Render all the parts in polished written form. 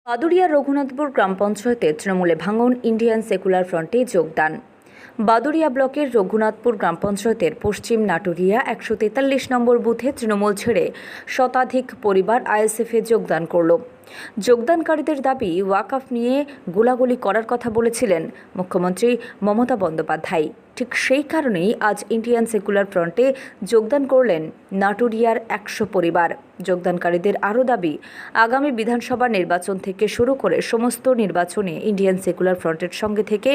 বাদুড়িয়া রঘুনাথপুর গ্রাম পঞ্চায়েতে তৃণমূলে ভাঙন ইন্ডিয়ান সেকুলার ফ্রন্টে যোগদান। বাদুড়িয়া ব্লকের রঘুনাথপুর গ্রাম পঞ্চায়েতের পশ্চিম নাটুরিয়া 143 নম্বর বুথে তৃণমূল ছেড়ে শতাধিক পরিবার আইএসএফে যোগদান করল। যোগদানকারীদের দাবি ওয়াকফ নিয়ে গোলাগুলি করার কথা বলেছিলেন মুখ্যমন্ত্রী মমতা বন্দ্যোপাধ্যায়। ঠিক সেই কারণেই আজ ইন্ডিয়ান সেকুলার ফ্রন্টে যোগদান করলেন নাটুরিয়ার 100 পরিবার। যোগদানকারীদের আরও দাবি, আগামী বিধানসভা নির্বাচন থেকে শুরু করে সমস্ত নির্বাচনে ইন্ডিয়ান সেকুলার ফ্রন্টের সঙ্গে থেকে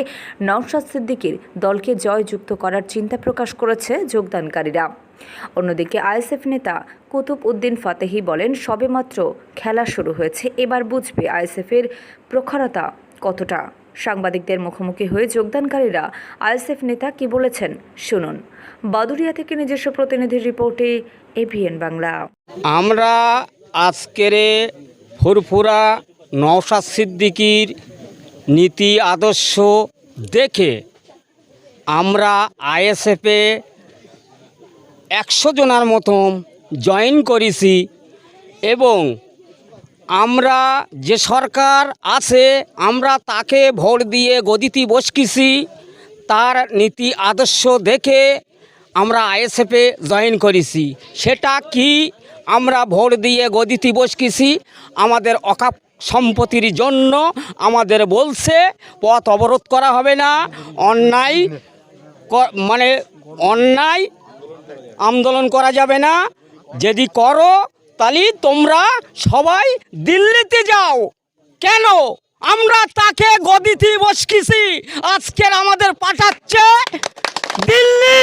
নওশাদ সিদ্দিকীর দলকে জয়যুক্ত করার চিন্তা প্রকাশ করেছে যোগদানকারীরা। অন্যদিকে আইএসএফ নেতা কুতুব উদ্দিন ফাতেহি বলেন, সবেমাত্র খেলা শুরু হয়েছে, এবার বুঝবে আইএসএফের প্রখরতা কতটা। সাংবাদিকদের মুখোমুখি হয়ে যোগদানকারীরা আইএসএফ নেতা কি বলেছেন শুনুন। বাদুড়িয়া থেকে নিজস্ব প্রতিনিধির রিপোর্টে এবিএন বাংলা। আমরা আজকের ফুরফুরা নওশাদ সিদ্দিকীর নীতি আদর্শ দেখে আমরা আইএসএফে 100 জনের মতন জয়েন করেছি এবং আমরা যে সরকার আছে আমরা তাকে ভোট দিয়ে গদিতে বসকিছি। তার নীতি আদর্শ দেখে আমরা আইএসএফে জয়েন করেছি। সেটা কি, আমরা ভোট দিয়ে গদিতে বসকিছি, আমাদের অকাপ সম্পত্তির জন্য আমাদের বলছে পথ অবরোধ করা হবে না, অন্যায় আন্দোলন করা যাবে না, যদি করো তাহলে তোমরা সবাই দিল্লিতে যাও। কেন? আমরা তাকে গদিতে বসকিছি, আজকের আমাদের পাঠাচ্ছে দিল্লি।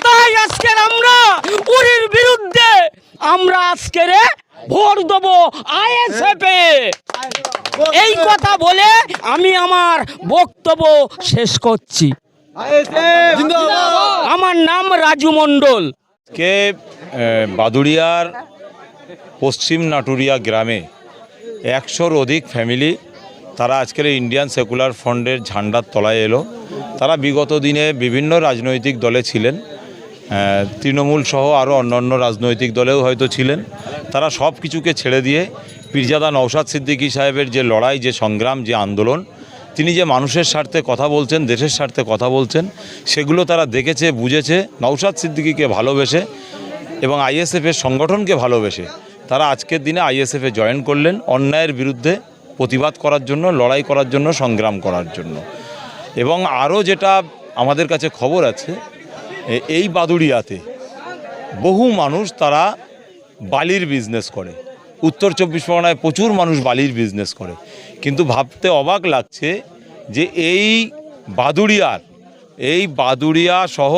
তাই আজকের আমরা উরির বিরুদ্ধে আমরা আজকের ভোট দেবো আইএসএফে। এই কথা বলে আমি আমার বক্তব্য শেষ করছি। আমার নাম রাজু মণ্ডল। কে বাদুড়িয়ার পশ্চিম নাটুরিয়া গ্রামে 100-র অধিক ফ্যামিলি তারা আজকের ইন্ডিয়ান সেকুলার ফ্রন্টের ঝান্ডার তলায় এলো। তারা বিগত দিনে বিভিন্ন রাজনৈতিক দলে ছিলেন, তৃণমূল সহ আরও অন্যান্য রাজনৈতিক দলেও হয়তো ছিলেন। তারা সব কিছুকে ছেড়ে দিয়ে পীরজাদা নওশাদ সিদ্দিকী সাহেবের যে লড়াই, যে সংগ্রাম, যে আন্দোলন, তিনি যে মানুষের স্বার্থে কথা বলছেন, দেশের স্বার্থে কথা বলছেন, সেগুলো তারা দেখেছে, বুঝেছে। নওশাদ সিদ্দিকীকে ভালোবেসে এবং আইএসএফের সংগঠনকে ভালোবেসে তারা আজকের দিনে আইএসএফে জয়েন করলেন, অন্যায়ের বিরুদ্ধে প্রতিবাদ করার জন্য, লড়াই করার জন্য, সংগ্রাম করার জন্য। এবং আরও যেটা আমাদের কাছে খবর আছে, এই বাদুড়িয়াতে বহু মানুষ তারা বালির বিজনেস করে। উত্তর 24 পরগনায় প্রচুর মানুষ বালির বিজনেস করে। কিন্তু ভাবতে অবাক লাগছে যে এই বাদুড়িয়া সহ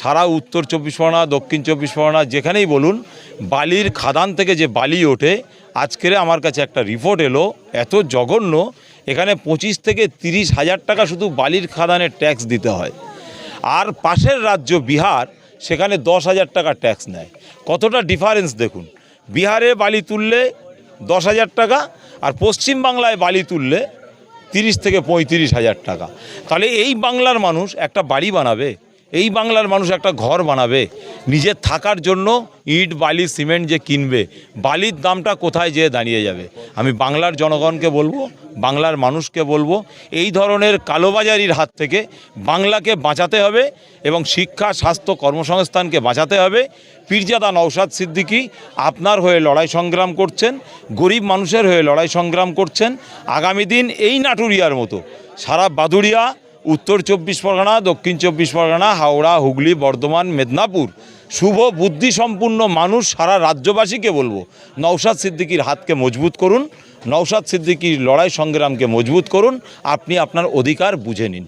সারা উত্তর 24 পরগনা, দক্ষিণ 24 পরগনা, যেখানেই বলুন, বালির খাদান থেকে যে বালি ওঠে, আজকের আমার কাছে একটা রিপোর্ট এলো এত জঘন্য, এখানে 25 থেকে 30 হাজার টাকা শুধু বালির খাদানের ট্যাক্স দিতে হয়। আর পাশের রাজ্য বিহার, সেখানে 10,000 টাকা ট্যাক্স নেয়। কতটা ডিফারেন্স দেখুন। বিহারে বালি তুললে 10,000 টাকা, আর পশ্চিম বাংলায় বালি তুললে 30 থেকে 35 হাজার টাকা। তাহলে এই বাংলার মানুষ একটা বাড়ি বানাবে, এই বাংলার মানুষ একটা ঘর বানাবে, নিজের থাকার জন্য ইট, বালি, সিমেন্ট যে কিনবে, বালির দামটা কোথায় যেয়ে দাঁড়িয়ে যাবে? আমি বাংলার জনগণকে বলবো, বাংলার মানুষকে বলবো, এই ধরনের কালোবাজারির হাত থেকে বাংলাকে বাঁচাতে হবে এবং শিক্ষা, স্বাস্থ্য, কর্মসংস্থানকে বাঁচাতে হবে। পীরজাদা নওশাদ সিদ্দিকী আপনার হয়ে লড়াই সংগ্রাম করছেন, গরিব মানুষের হয়ে লড়াই সংগ্রাম করছেন। আগামী দিন এই নাটুরিয়ার মতো সারা বাদুড়িয়া, উত্তর 24 পরগনা, দক্ষিণ 24 পরগনা, হাওড়া, হুগলি, বর্ধমান, মেদিনীপুর, শুভ বুদ্ধিসম্পন্ন মানুষ সারা রাজ্যবাসীকে বলবো, নওশাদ সিদ্দিকীর হাতকে মজবুত করুন, নওশাদ সিদ্দিকীর লড়াই সংগ্রামকে মজবুত করুন, আপনি আপনার অধিকার বুঝে নিন।